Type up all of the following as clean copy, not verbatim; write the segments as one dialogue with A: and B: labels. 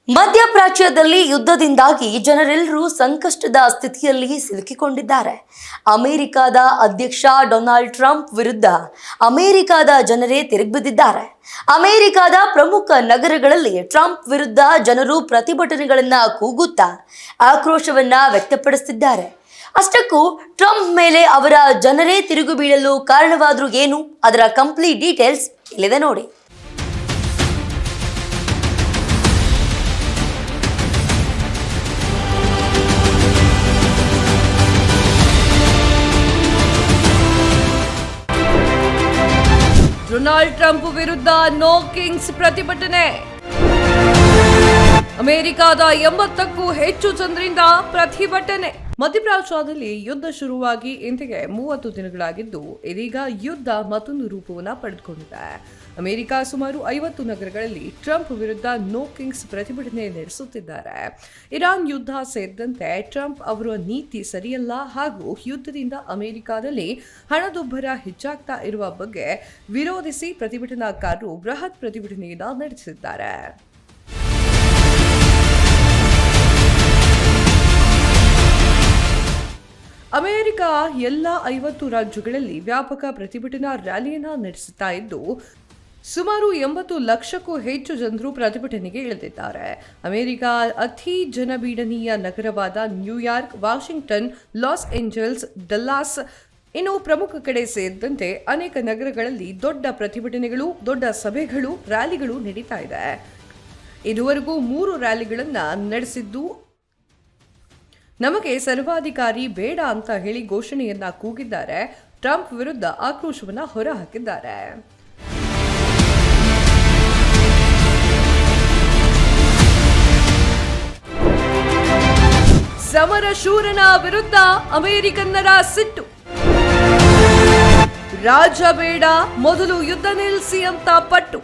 A: ಮಧ್ಯಪ್ರಾಚ್ಯದಲ್ಲಿ ಯುದ್ಧದಿಂದಾಗಿ ಜನರೆಲ್ಲರೂ ಸಂಕಷ್ಟದ ಸ್ಥಿತಿಯಲ್ಲಿ ಸಿಲುಕಿಕೊಂಡಿದ್ದಾರೆ. ಅಮೆರಿಕದ ಅಧ್ಯಕ್ಷ ಡೊನಾಲ್ಡ್ ಟ್ರಂಪ್ ವಿರುದ್ಧ ಅಮೆರಿಕದ ಜನರೇ ತಿರುಗಿಬಿದ್ದಿದ್ದಾರೆ. ಅಮೆರಿಕದ ಪ್ರಮುಖ ನಗರಗಳಲ್ಲಿ ಟ್ರಂಪ್ ವಿರುದ್ಧ ಜನರು ಪ್ರತಿಭಟನೆಗಳನ್ನ ಕೂಗುತ್ತಾ ಆಕ್ರೋಶವನ್ನ ವ್ಯಕ್ತಪಡಿಸುತ್ತಿದ್ದಾರೆ. ಅಷ್ಟಕ್ಕೂ ಟ್ರಂಪ್ ಮೇಲೆ ಅವರ ಜನರೇ ತಿರುಗು ಬೀಳಲು ಕಾರಣವಾದರೂ ಏನು? ಅದರ ಕಂಪ್ಲೀಟ್ ಡೀಟೇಲ್ಸ್ ಇಲ್ಲಿದೆ ನೋಡಿ.
B: ಡೊನಾಲ್ಡ್ ಟ್ರಂಪ್ ವಿರುದ್ಧ ನೋ ಕಿಂಗ್ಸ್ ಪ್ರತಿಭಟನೆ. ಅಮೆರಿಕದ 80ಕ್ಕೂ ಹೆಚ್ಚು ಜನರಿಂದ ಪ್ರತಿಭಟನೆ. ಮಧ್ಯಪ್ರಾಚ್ಯದಲ್ಲಿ ಯುದ್ಧ ಶುರುವಾಗಿ ಇಂದಿಗೆ 30 ದಿನಗಳಾಗಿದ್ದು, ಇದೀಗ ಯುದ್ಧ ಮತ್ತೊಂದು ರೂಪವನ್ನು ಪಡೆದುಕೊಂಡಿದೆ. ಅಮೆರಿಕ ಸುಮಾರು 50 ನಗರಗಳಲ್ಲಿ ಟ್ರಂಪ್ ವಿರುದ್ಧ ನೋ ಕಿಂಗ್ಸ್ ಪ್ರತಿಭಟನೆ ನಡೆಸುತ್ತಿದ್ದಾರೆ. ಇರಾನ್ ಯುದ್ಧ ಸೇರಿದಂತೆ ಟ್ರಂಪ್ ಅವರ ನೀತಿ ಸರಿಯಲ್ಲ ಹಾಗೂ ಯುದ್ಧದಿಂದ ಅಮೆರಿಕದಲ್ಲಿ ಹಣದುಬ್ಬರ ಹೆಚ್ಚಾಗ್ತಾ ಇರುವ ಬಗ್ಗೆ ವಿರೋಧಿಸಿ ಪ್ರತಿಭಟನಾಕಾರರು ಬೃಹತ್ ಪ್ರತಿಭಟನೆಯನ್ನು ನಡೆಸಿದ್ದಾರೆ. ಅಮೆರಿಕ ಎಲ್ಲ 50 ರಾಜ್ಯಗಳಲ್ಲಿ ವ್ಯಾಪಕ ಪ್ರತಿಭಟನಾ ರ್ಯಾಲಿಯನ್ನು ನಡೆಸುತ್ತಾ ಇದ್ದು, ಸುಮಾರು 80 ಲಕ್ಷಕ್ಕೂ ಹೆಚ್ಚು ಜನರು ಪ್ರತಿಭಟನೆಗೆ ಇಳಿದಿದ್ದಾರೆ. ಅಮೆರಿಕ ಅತಿ ಜನಬೀಡನೀಯ ನಗರವಾದ ನ್ಯೂಯಾರ್ಕ್, ವಾಷಿಂಗ್ಟನ್, ಲಾಸ್ ಏಂಜಲ್ಸ್, ಡಲ್ಲಾಸ್ ಇನ್ನು ಪ್ರಮುಖ ಕಡೆ ಸೇರಿದಂತೆ ಅನೇಕ ನಗರಗಳಲ್ಲಿ ದೊಡ್ಡ ಪ್ರತಿಭಟನೆಗಳು, ದೊಡ್ಡ ಸಭೆಗಳು, ರ್ಯಾಲಿಗಳು ನಡೀತಾ ಇದೆ. ಇದುವರೆಗೂ 3 ರ್ಯಾಲಿಗಳನ್ನು ನಡೆಸಿದ್ದು, ನಮಗೆ ಸರ್ವಾಧಿಕಾರಿ ಬೇಡ ಅಂತ ಹೇಳಿ ಘೋಷಣೆಯನ್ನ ಕೂಗಿದ್ದಾರೆ. ಟ್ರಂಪ್ ವಿರುದ್ಧ ಆಕ್ರೋಶವನ್ನ ಹೊರಹಾಕಿದ್ದಾರೆ. ಸಮರ ಶೂರನ ವಿರುದ್ಧ ಅಮೆರಿಕನ್ನರ ಸಿಟ್ಟು. ರಾಜ ಬೇಡ, ಮೊದಲು ಯುದ್ಧ ನಿಲ್ಲಿಸಿ ಅಂತ ಪಟ್ಟು.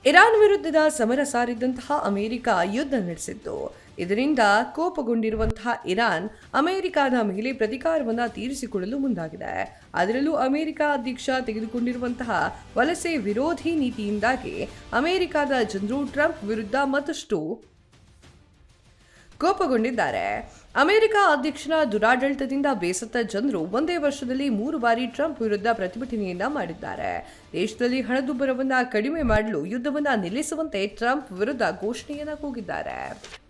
B: ಇರಾನ್ ವಿರುದ್ಧದ ಸಮರ ಸಾರಿದಂತಹ ಅಮೆರಿಕ ಯುದ್ಧ ನಡೆಸಿದ್ದು, ಇದರಿಂದ ಕೋಪಗೊಂಡಿರುವಂತಹ ಇರಾನ್ ಅಮೆರಿಕದ ಮೇಲೆ ಪ್ರತೀಕಾರವನ್ನು ತೀರಿಸಿಕೊಳ್ಳಲು ಮುಂದಾಗಿದೆ. ಅದರಲ್ಲೂ ಅಮೆರಿಕ ಅಧ್ಯಕ್ಷ ತೆಗೆದುಕೊಂಡಿರುವಂತಹ ವಲಸೆ ವಿರೋಧಿ ನೀತಿಯಿಂದಾಗಿ ಅಮೆರಿಕದ ಜನರು ಟ್ರಂಪ್ ವಿರುದ್ಧ ಮತ್ತಷ್ಟು ಕೋಪಗೊಂಡಿದ್ದಾರೆ. ಅಮೆರಿಕ ಅಧ್ಯಕ್ಷನ ದುರಾಡಳಿತದಿಂದ ಬೇಸತ್ತ ಜನರು ಒಂದೇ ವರ್ಷದಲ್ಲಿ 3 ಬಾರಿ ಟ್ರಂಪ್ ವಿರುದ್ಧ ಪ್ರತಿಭಟನೆಯನ್ನ ಮಾಡಿದ್ದಾರೆ. ದೇಶದಲ್ಲಿ ಹಣದುಬ್ಬರವನ್ನ ಕಡಿಮೆ ಮಾಡಲು ಯುದ್ಧವನ್ನ ನಿಲ್ಲಿಸುವಂತೆ ಟ್ರಂಪ್ ವಿರುದ್ಧ ಘೋಷಣೆಯನ್ನ ಕೂಗಿದ್ದಾರೆ.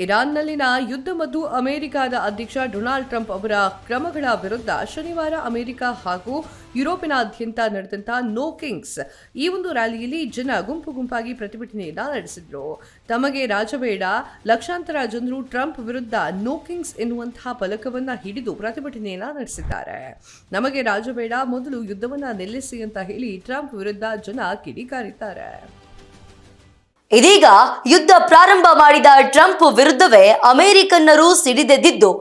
B: ಇರಾನ್ನಲ್ಲಿನ ಯುದ್ಧ ಮತ್ತು ಅಮೆರಿಕದ ಅಧ್ಯಕ್ಷ ಡೊನಾಲ್ಡ್ ಟ್ರಂಪ್ ಅವರ ಕ್ರಮಗಳ ವಿರುದ್ಧ ಶನಿವಾರ ಅಮೆರಿಕ ಹಾಗೂ ಯುರೋಪಿನಾದ್ಯಂತ ನಡೆದಂತಹ ನೋ ಕಿಂಗ್ಸ್ ಈ ಒಂದು ರ್ಯಾಲಿಯಲ್ಲಿ ಜನ ಗುಂಪಾಗಿ ಪ್ರತಿಭಟನೆಯನ್ನ ನಡೆಸಿದ್ರು. ತಮಗೆ ರಾಜಬೇಡ, ಲಕ್ಷಾಂತರ ಜನರು ಟ್ರಂಪ್ ವಿರುದ್ಧ ನೋ ಕಿಂಗ್ಸ್ ಎನ್ನುವಂತಹ ಫಲಕವನ್ನ ಹಿಡಿದು ಪ್ರತಿಭಟನೆಯನ್ನ ನಡೆಸಿದ್ದಾರೆ. ನಮಗೆ ರಾಜಬೇಡ, ಮೊದಲು ಯುದ್ಧವನ್ನ ನಿಲ್ಲಿಸಿ ಅಂತ ಹೇಳಿ ಟ್ರಂಪ್ ವಿರುದ್ಧ ಜನ ಕಿಡಿಕಾರಿದ್ದಾರೆ.
A: ಇದೀಗ ಯುದ್ಧ ಪ್ರಾರಂಭ ಮಾಡಿದ ಟ್ರಂಪ್ ವಿರುದ್ಧವೇ ಅಮೆರಿಕನ್ನರು ಸಿಡಿದೆದ್ದಿದ್ದು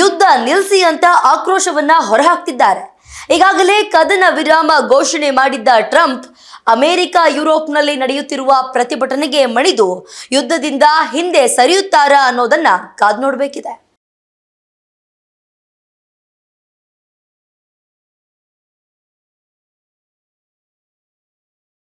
A: ಯುದ್ಧ ನಿಲ್ಲಿಸಿ ಅಂತ ಆಕ್ರೋಶವನ್ನ ಹೊರಹಾಕ್ತಿದ್ದಾರೆ. ಈಗಾಗಲೇ ಕದನ ವಿರಾಮ ಘೋಷಣೆ ಮಾಡಿದ್ದ ಟ್ರಂಪ್ ಅಮೆರಿಕ ಯುರೋಪ್ನಲ್ಲಿ ನಡೆಯುತ್ತಿರುವ ಪ್ರತಿಭಟನೆಗೆ ಮಣಿದು ಯುದ್ಧದಿಂದ ಹಿಂದೆ ಸರಿಯುತ್ತಾರಾ ಅನ್ನೋದನ್ನ ಕಾದು ನೋಡಬೇಕಿದೆ.